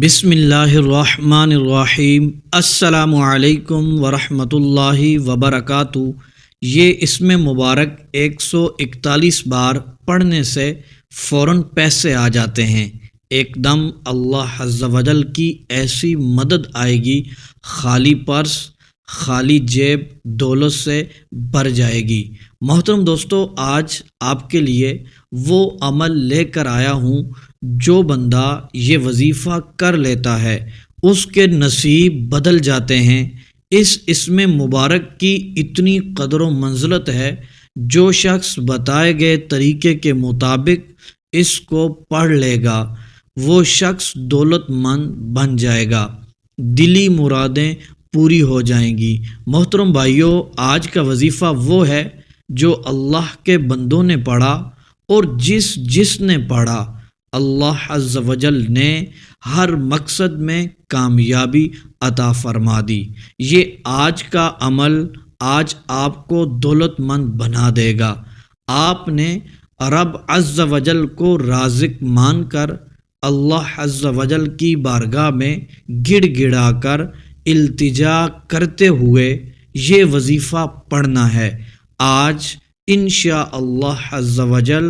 بسم اللہ الرحمن الرحیم۔ السلام علیکم ورحمۃ اللہ وبرکاتہ۔ یہ اسم مبارک 141 بار پڑھنے سے فوراً پیسے آ جاتے ہیں۔ ایک دم اللہ عز و جل کی ایسی مدد آئے گی، خالی پرس خالی جیب دولت سے بھر جائے گی۔ محترم دوستو، آج آپ کے لیے وہ عمل لے کر آیا ہوں جو بندہ یہ وظیفہ کر لیتا ہے اس کے نصیب بدل جاتے ہیں۔ اس اسم مبارک کی اتنی قدر و منزلت ہے، جو شخص بتائے گئے طریقے کے مطابق اس کو پڑھ لے گا وہ شخص دولت مند بن جائے گا، دلی مرادیں پوری ہو جائیں گی۔ محترم بھائیوں، آج کا وظیفہ وہ ہے جو اللہ کے بندوں نے پڑھا، اور جس نے پڑھا اللہ عز و جل نے ہر مقصد میں کامیابی عطا فرما دی۔ یہ آج کا عمل آج آپ کو دولت مند بنا دے گا۔ آپ نے رب عز و جل کو رازق مان کر اللہ عز و جل کی بارگاہ میں گڑ گڑا کر التجا کرتے ہوئے یہ وظیفہ پڑھنا ہے۔ آج انشاءاللہ عز و جل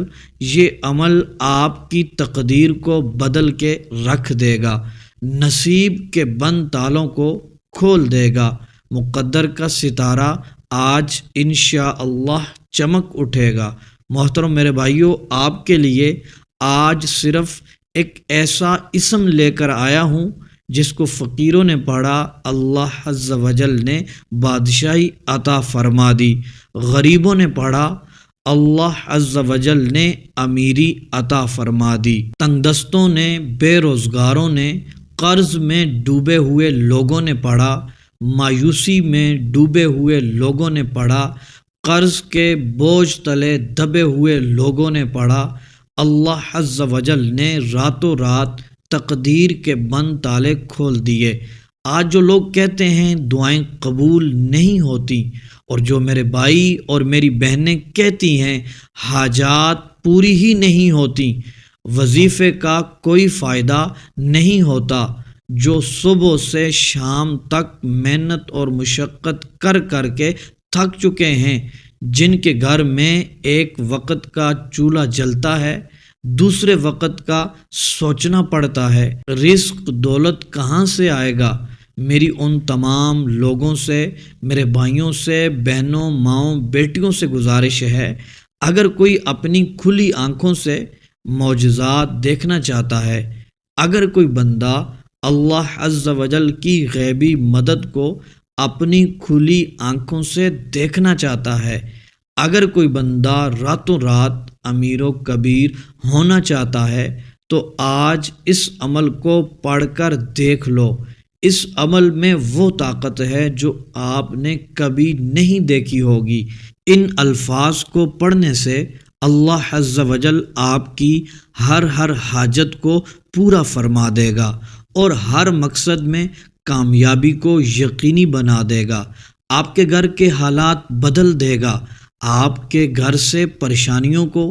یہ عمل آپ کی تقدیر کو بدل کے رکھ دے گا، نصیب کے بند تالوں کو کھول دے گا۔ مقدر کا ستارہ آج انشاءاللہ چمک اٹھے گا۔ محترم میرے بھائیوں، آپ کے لیے آج صرف ایک ایسا اسم لے کر آیا ہوں جس کو فقیروں نے پڑھا، اللہ عز و جل نے بادشاہی عطا فرما دی، غریبوں نے پڑھا، اللہ عز و جل نے امیری عطا فرما دی، تنگ دستوں نے، بے روزگاروں نے، قرض میں ڈوبے ہوئے لوگوں نے پڑھا، مایوسی میں ڈوبے ہوئے لوگوں نے پڑھا، قرض کے بوجھ تلے دبے ہوئے لوگوں نے پڑھا۔ اللہ عز و جل نے راتوں رات تقدیر کے بند تالے کھول دیے۔ آج جو لوگ کہتے ہیں دعائیں قبول نہیں ہوتی، اور جو میرے بھائی اور میری بہنیں کہتی ہیں حاجات پوری ہی نہیں ہوتی، وظیفے کا کوئی فائدہ نہیں ہوتا، جو صبح سے شام تک محنت اور مشقت کر کے تھک چکے ہیں، جن کے گھر میں ایک وقت کا چولہا جلتا ہے، دوسرے وقت کا سوچنا پڑتا ہے، رزق دولت کہاں سے آئے گا؟ میری ان تمام لوگوں سے، میرے بھائیوں سے، بہنوں، ماؤں، بیٹیوں سے گزارش ہے، اگر کوئی اپنی کھلی آنکھوں سے معجزات دیکھنا چاہتا ہے، اگر کوئی بندہ اللہ عز و جل کی غیبی مدد کو اپنی کھلی آنکھوں سے دیکھنا چاہتا ہے، اگر کوئی بندہ راتوں رات امیر و کبیر ہونا چاہتا ہے، تو آج اس عمل کو پڑھ کر دیکھ لو۔ اس عمل میں وہ طاقت ہے جو آپ نے کبھی نہیں دیکھی ہوگی۔ ان الفاظ کو پڑھنے سے اللہ عز و جل آپ کی ہر حاجت کو پورا فرما دے گا، اور ہر مقصد میں کامیابی کو یقینی بنا دے گا۔ آپ کے گھر کے حالات بدل دے گا، آپ کے گھر سے پریشانیوں کو،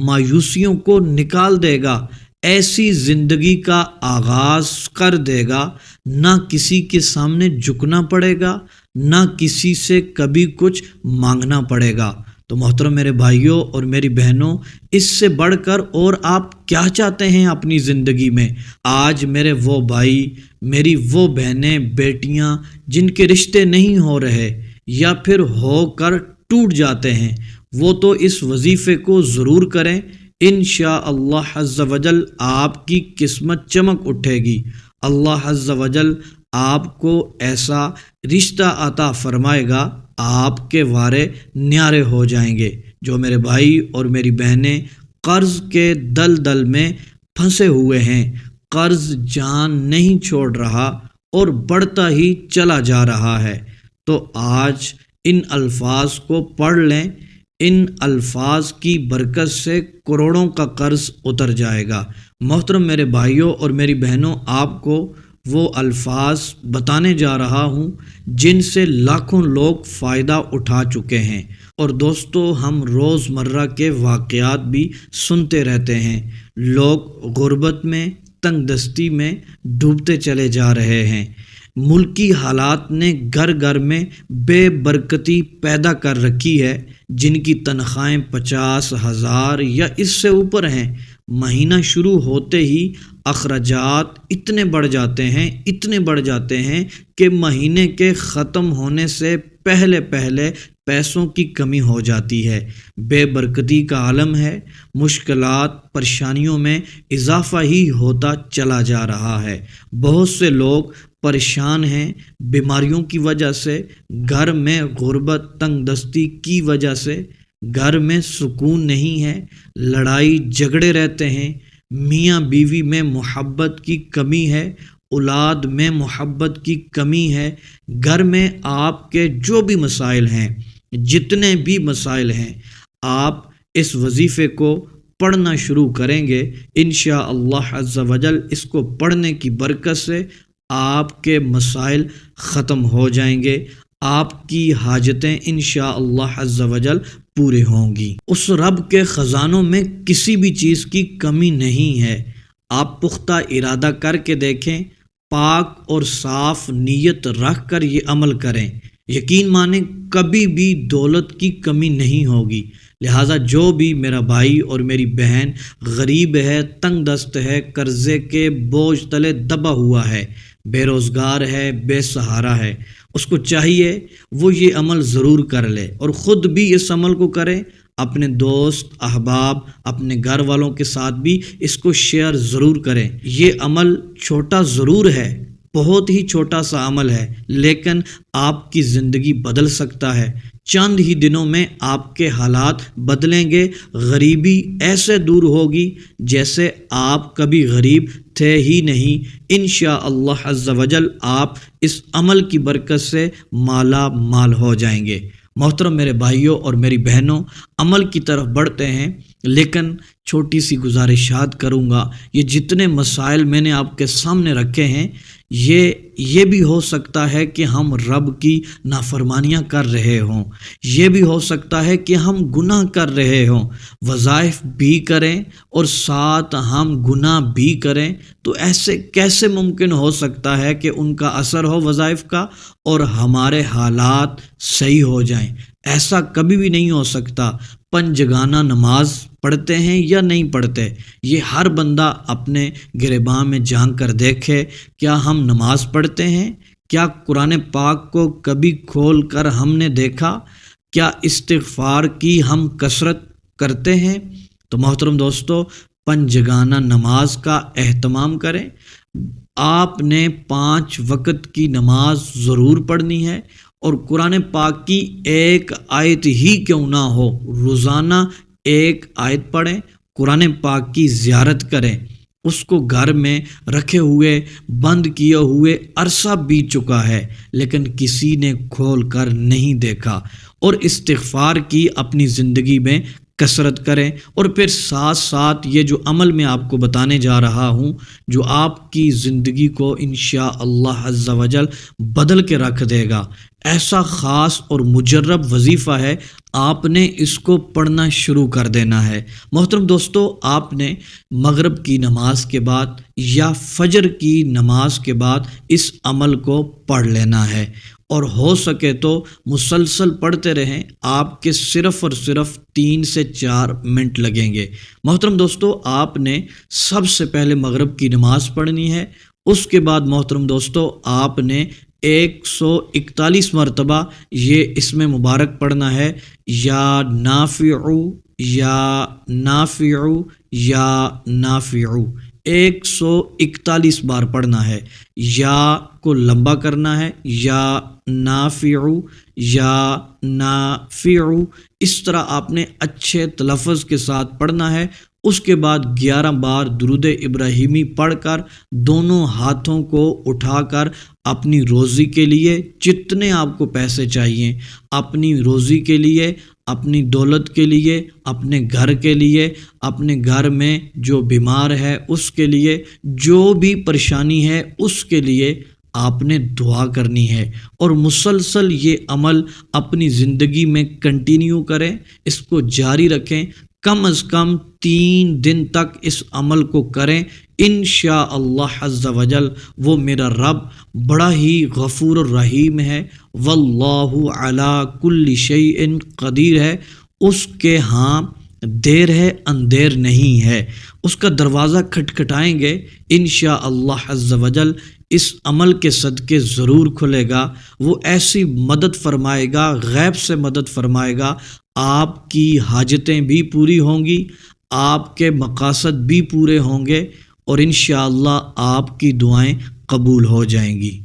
مایوسیوں کو نکال دے گا، ایسی زندگی کا آغاز کر دے گا، نہ کسی کے سامنے جھکنا پڑے گا، نہ کسی سے کبھی کچھ مانگنا پڑے گا۔ تو محترم میرے بھائیوں اور میری بہنوں، اس سے بڑھ کر اور آپ کیا چاہتے ہیں اپنی زندگی میں؟ آج میرے وہ بھائی، میری وہ بہنیں، بیٹیاں جن کے رشتے نہیں ہو رہے یا پھر ہو کر ٹوٹ جاتے ہیں، وہ تو اس وظیفے کو ضرور کریں۔ انشاءاللہ عز و جل آپ کی قسمت چمک اٹھے گی، اللہ عز و جل آپ کو ایسا رشتہ عطا فرمائے گا، آپ کے وارے نیارے ہو جائیں گے۔ جو میرے بھائی اور میری بہنیں قرض کے دلدل میں پھنسے ہوئے ہیں، قرض جان نہیں چھوڑ رہا اور بڑھتا ہی چلا جا رہا ہے، تو آج ان الفاظ کو پڑھ لیں۔ ان الفاظ کی برکت سے کروڑوں کا قرض اتر جائے گا۔ محترم میرے بھائیوں اور میری بہنوں، آپ کو وہ الفاظ بتانے جا رہا ہوں جن سے لاکھوں لوگ فائدہ اٹھا چکے ہیں۔ اور دوستو، ہم روزمرہ کے واقعات بھی سنتے رہتے ہیں، لوگ غربت میں، تنگ دستی میں ڈوبتے چلے جا رہے ہیں۔ ملکی حالات نے گھر گھر میں بے برکتی پیدا کر رکھی ہے۔ جن کی تنخواہیں 50,000 یا اس سے اوپر ہیں، مہینہ شروع ہوتے ہی اخراجات اتنے بڑھ جاتے ہیں کہ مہینے کے ختم ہونے سے پہلے پیسوں کی کمی ہو جاتی ہے۔ بے برکتی کا عالم ہے، مشکلات پریشانیوں میں اضافہ ہی ہوتا چلا جا رہا ہے۔ بہت سے لوگ پریشان ہیں بیماریوں کی وجہ سے، گھر میں غربت تنگ دستی کی وجہ سے، گھر میں سکون نہیں ہے، لڑائی جھگڑے رہتے ہیں، میاں بیوی میں محبت کی کمی ہے، اولاد میں محبت کی کمی ہے۔ گھر میں آپ کے جو بھی مسائل ہیں، جتنے بھی مسائل ہیں، آپ اس وظیفے کو پڑھنا شروع کریں گے انشاءاللہ عز و جل۔ اس کو پڑھنے کی برکت سے آپ کے مسائل ختم ہو جائیں گے، آپ کی حاجتیں انشاءاللہ عز و جل پورے ہوں گی۔ اس رب کے خزانوں میں کسی بھی چیز کی کمی نہیں ہے۔ آپ پختہ ارادہ کر کے دیکھیں، پاک اور صاف نیت رکھ کر یہ عمل کریں، یقین مانیں کبھی بھی دولت کی کمی نہیں ہوگی۔ لہٰذا جو بھی میرا بھائی اور میری بہن غریب ہے، تنگ دست ہے، قرضے کے بوجھ تلے دبا ہوا ہے، بے روزگار ہے، بے سہارا ہے، اس کو چاہیے وہ یہ عمل ضرور کر لے اور خود بھی اس عمل کو کرے، اپنے دوست احباب اپنے گھر والوں کے ساتھ بھی اس کو شیئر ضرور کریں۔ یہ عمل چھوٹا ضرور ہے، بہت ہی چھوٹا سا عمل ہے، لیکن آپ کی زندگی بدل سکتا ہے۔ چند ہی دنوں میں آپ کے حالات بدلیں گے، غریبی ایسے دور ہوگی جیسے آپ کبھی غریب تھے ہی نہیں۔ انشاءاللہ عز و جل آپ اس عمل کی برکت سے مالا مال ہو جائیں گے۔ محترم میرے بھائیوں اور میری بہنوں، عمل کی طرف بڑھتے ہیں، لیکن چھوٹی سی گزارشات کروں گا۔ یہ جتنے مسائل میں نے آپ کے سامنے رکھے ہیں، یہ بھی ہو سکتا ہے کہ ہم رب کی نافرمانیاں کر رہے ہوں، یہ بھی ہو سکتا ہے کہ ہم گناہ کر رہے ہوں، وظائف بھی کریں اور ساتھ ہم گناہ بھی کریں، تو ایسے کیسے ممکن ہو سکتا ہے کہ ان کا اثر ہو وظائف کا اور ہمارے حالات صحیح ہو جائیں؟ ایسا کبھی بھی نہیں ہو سکتا۔ پنجگانہ نماز پڑھتے ہیں یا نہیں پڑھتے، یہ ہر بندہ اپنے گریباں میں جھانک کر دیکھے، کیا ہم نماز پڑھتے ہیں؟ کیا قرآن پاک کو کبھی کھول کر ہم نے دیکھا؟ کیا استغفار کی ہم کثرت کرتے ہیں؟ تو محترم دوستو، پنجگانہ نماز کا اہتمام کریں۔ آپ نے 5 وقت کی نماز ضرور پڑھنی ہے، اور قرآن پاک کی ایک آیت ہی کیوں نہ ہو، روزانہ ایک آیت پڑھیں، قرآن پاک کی زیارت کریں۔ اس کو گھر میں رکھے ہوئے بند کیے ہوئے عرصہ بیت چکا ہے، لیکن کسی نے کھول کر نہیں دیکھا، اور استغفار کی اپنی زندگی میں کثرت کریں۔ اور پھر ساتھ ساتھ یہ جو عمل میں آپ کو بتانے جا رہا ہوں، جو آپ کی زندگی کو انشاءاللہ عز و جل بدل کے رکھ دے گا، ایسا خاص اور مجرب وظیفہ ہے، آپ نے اس کو پڑھنا شروع کر دینا ہے۔ محترم دوستو، آپ نے مغرب کی نماز کے بعد یا فجر کی نماز کے بعد اس عمل کو پڑھ لینا ہے، اور ہو سکے تو مسلسل پڑھتے رہیں، آپ کے صرف اور صرف 3 سے 4 منٹ لگیں گے۔ محترم دوستو، آپ نے سب سے پہلے مغرب کی نماز پڑھنی ہے، اس کے بعد محترم دوستو آپ نے 141 مرتبہ یہ اسم مبارک پڑھنا ہے، یا نافع یا نافع یا نافع، 141 بار پڑھنا ہے۔ یا کو لمبا کرنا ہے، یا نافع یا نافع، اس طرح آپ نے اچھے تلفظ کے ساتھ پڑھنا ہے۔ اس کے بعد 11 بار درود ابراہیمی پڑھ کر دونوں ہاتھوں کو اٹھا کر اپنی روزی کے لیے، جتنے آپ کو پیسے چاہیے، اپنی روزی کے لیے، اپنی دولت کے لیے، اپنے گھر کے لیے، اپنے گھر میں جو بیمار ہے اس کے لیے، جو بھی پریشانی ہے اس کے لیے آپ نے دعا کرنی ہے، اور مسلسل یہ عمل اپنی زندگی میں کنٹینیو کریں، اس کو جاری رکھیں۔ کم از کم 3 دن تک اس عمل کو کریں، انشاءاللہ عز و جل وہ میرا رب بڑا ہی غفور الرحیم ہے، واللہ علی کل شیء قدیر ہے، اس کے ہاں دیر ہے اندیر نہیں ہے، اس کا دروازہ کھٹکھٹائیں گے انشاءاللہ عز و جل اس عمل کے صدقے ضرور کھلے گا، وہ ایسی مدد فرمائے گا، غیب سے مدد فرمائے گا، آپ کی حاجتیں بھی پوری ہوں گی، آپ کے مقاصد بھی پورے ہوں گے، اور انشاءاللہ آپ کی دعائیں قبول ہو جائیں گی۔